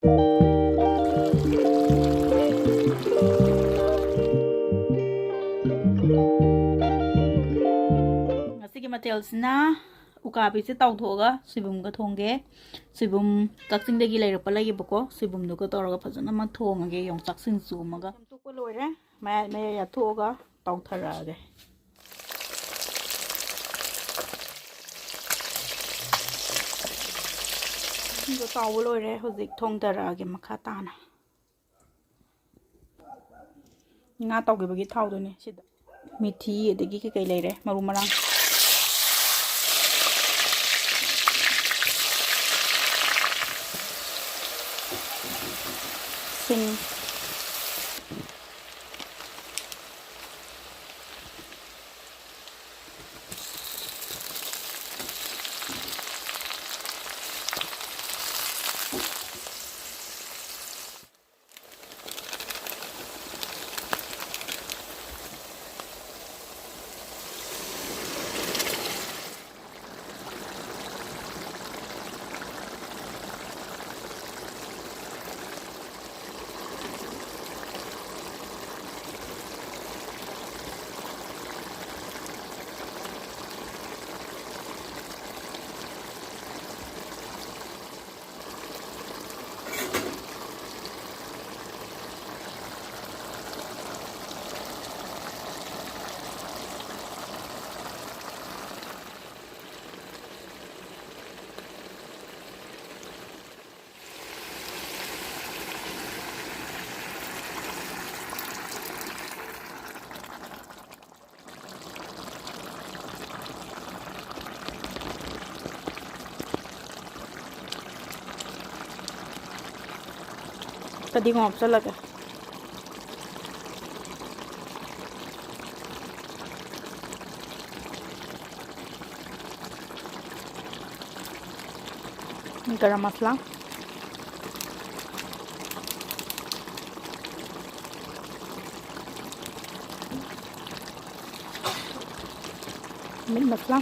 ngasi matelsina ukabi se tawthoga sibumga thongge sibum kakching degi leirapa lagebako sibum duga tawraga phajana ma thongage yongchak singchu maga tumko loire ma ya thoga tawtharage do tawu loire hozik thongdarage makha tana nga tawgebagi thawdoni sida mithi adegi kai leire maru marang sing tadi ngop salaga garam masala meat masala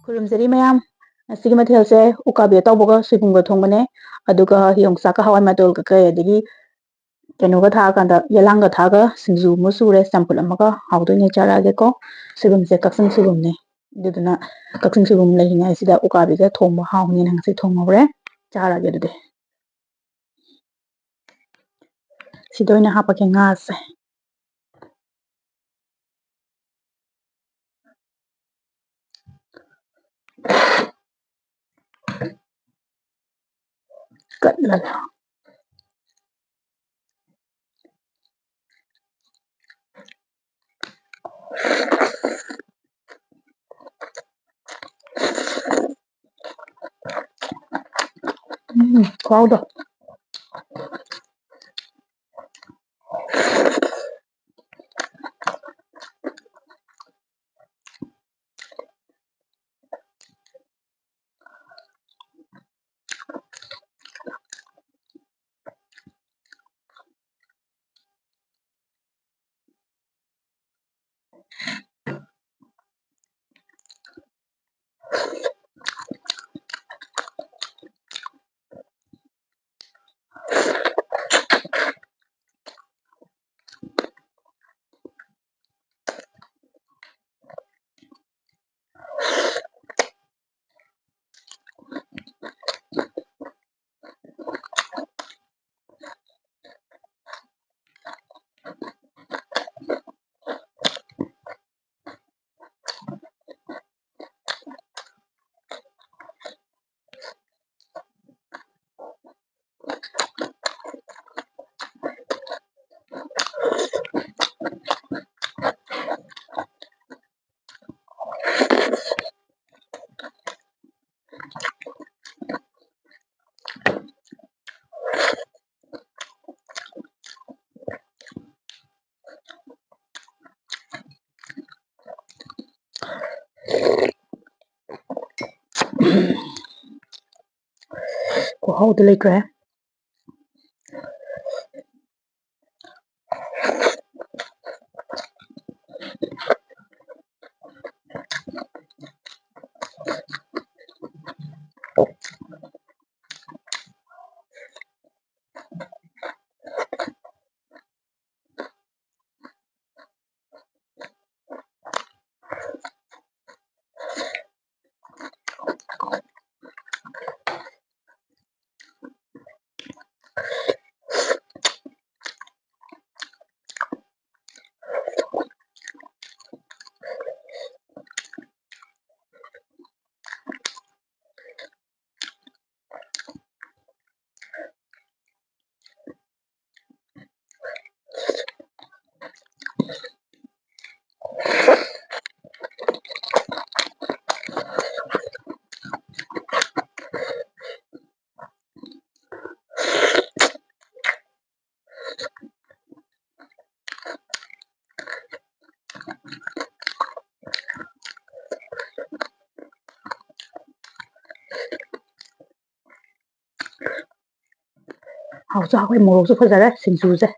खुरुमजरी मैम असिगी मथेलसे उकाबे तौबगा सिबुंगा थोंगने अदुगा योंगसाका हवाई मतोल का अदगी केनोगा था कांदा यलांगा थागा सिंजू मुसुरे चंपुल अमगा हाउदोने चारागे को सिबुमसे कक्संग सिबुमने दुदुना कक्संग सिबुम लेहिंगा सिदा उकाबेगा थोंबा हाउनी नंगसे थोंगमोरे चारागे दुदे सिदोइना हापाके ngaसे कटलगा खाओ ꯈꯨꯍꯥꯎꯗꯤ ꯂꯩꯇ꯭ꯔꯦ. ꯍꯥꯎꯁꯨ ꯍꯥꯎꯋꯦ, ꯃꯣꯔꯣꯛꯁꯨ ꯐꯖꯔꯦ ꯁꯤꯡꯖꯨꯁꯦ.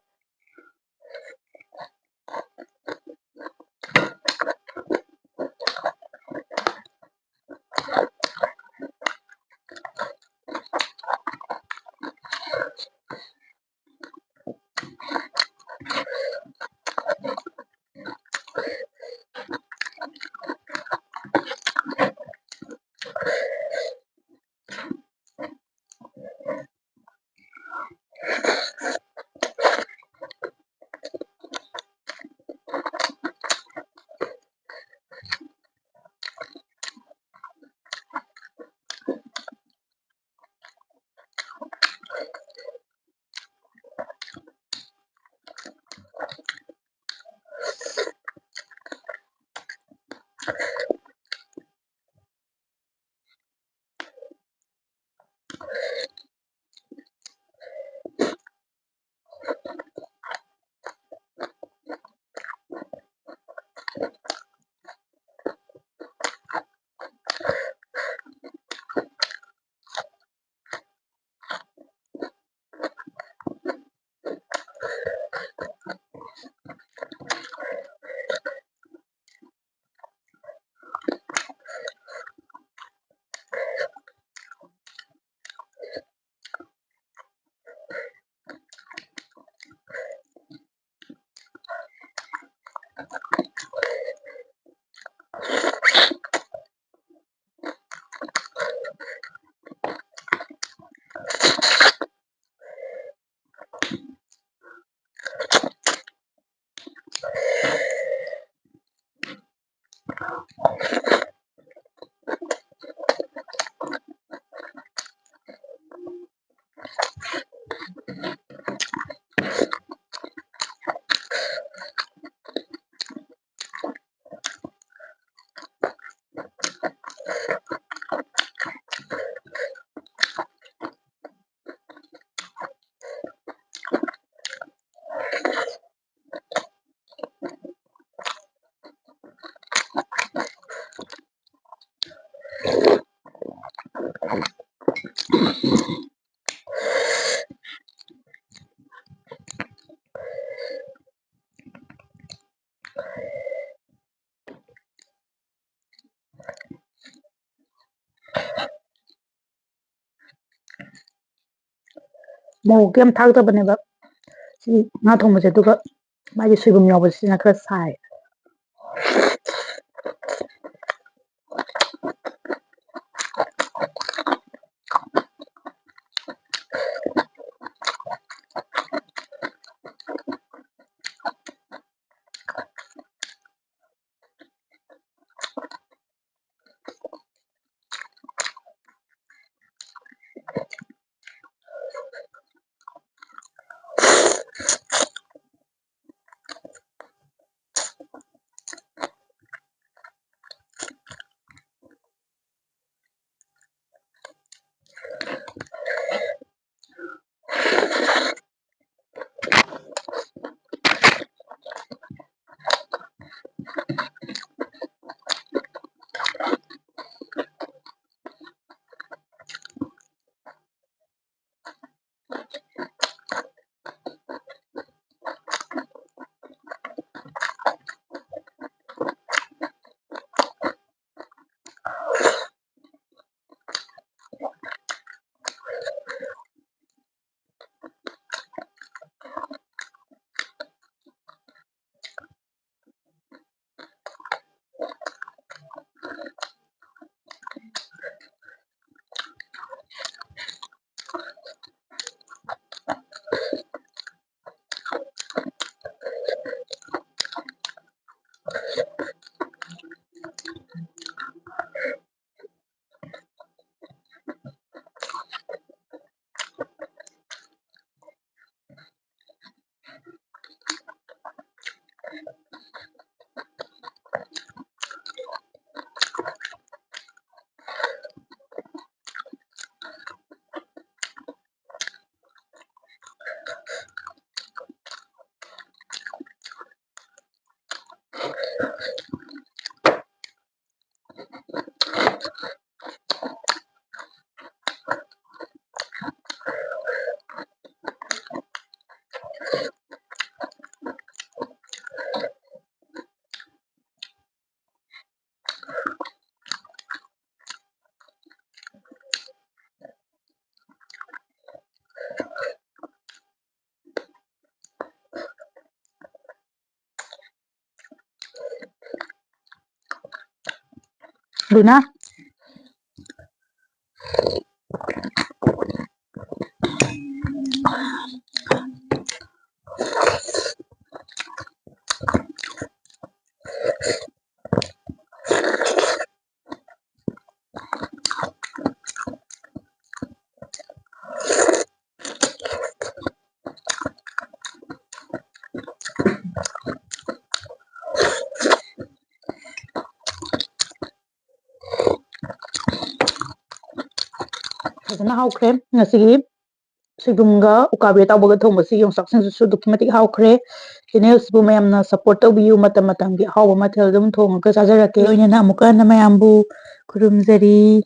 ꯃꯣꯔꯣꯛꯇꯤ ꯌꯥꯝ ꯊꯥꯛꯇꯕꯅꯦꯕ ꯁꯤ ꯉꯥ ꯊꯣꯡꯕꯁꯦ, ꯑꯗꯨꯒ ꯃꯥꯒꯤ ꯁꯣꯏꯕꯨꯝ ꯌꯥꯎꯕꯁꯤꯅ ꯈꯔ ꯁꯥꯏ. Luna. Fazana haukhre ngasigi sigumga ukabi tawbaga thongbasi yongsaksingsu dukki matik haukhre channel sibu mayamna support tawbiyu matam matamgi hauba mathel dum thongaga chajarake loinana amuka na mayambu khurumjari.